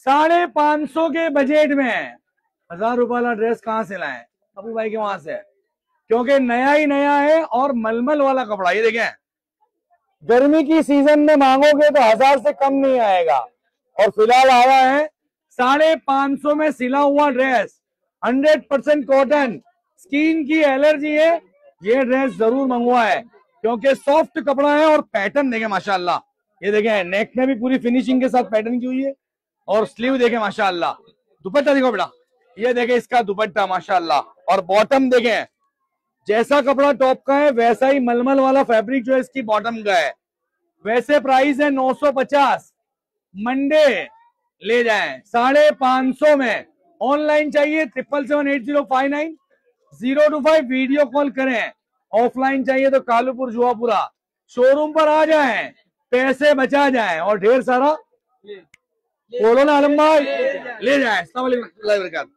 550 के बजट में 1000 रुपए वाला ड्रेस कहां से लाए? अबू भाई के वहां से, क्योंकि नया ही नया है और मलमल वाला कपड़ा। ये देखें, गर्मी की सीजन में मांगोगे तो 1000 से कम नहीं आएगा। और फिलहाल आया है 550 में सिला हुआ ड्रेस, 100% कॉटन। स्किन की एलर्जी है, ये ड्रेस जरूर मंगवाए, क्योंकि सॉफ्ट कपड़ा है। और पैटर्न देखें माशाल्लाह, ये देखें नेक में भी पूरी फिनिशिंग के साथ पैटर्न की हुई है। और स्लीव देखें माशाल्लाह। दुपट्टा देखो बेटा, ये देखें इसका दुपट्टा माशाल्लाह। और बॉटम देखें, जैसा कपड़ा टॉप का है वैसा ही मलमल वाला फैब्रिक जो है इसकी बॉटम का है। वैसे प्राइस है 950, मंडे ले जाएं 550 में। ऑनलाइन चाहिए 7778059025, वीडियो कॉल करें। ऑफलाइन चाहिए तो कालूपुर जुआपुरा शोरूम पर आ जाएं, पैसे बचा जाएं और ढेर सारा बोलो ना आलम भाई, ले जाएं। अस्सलाम वालेकुम।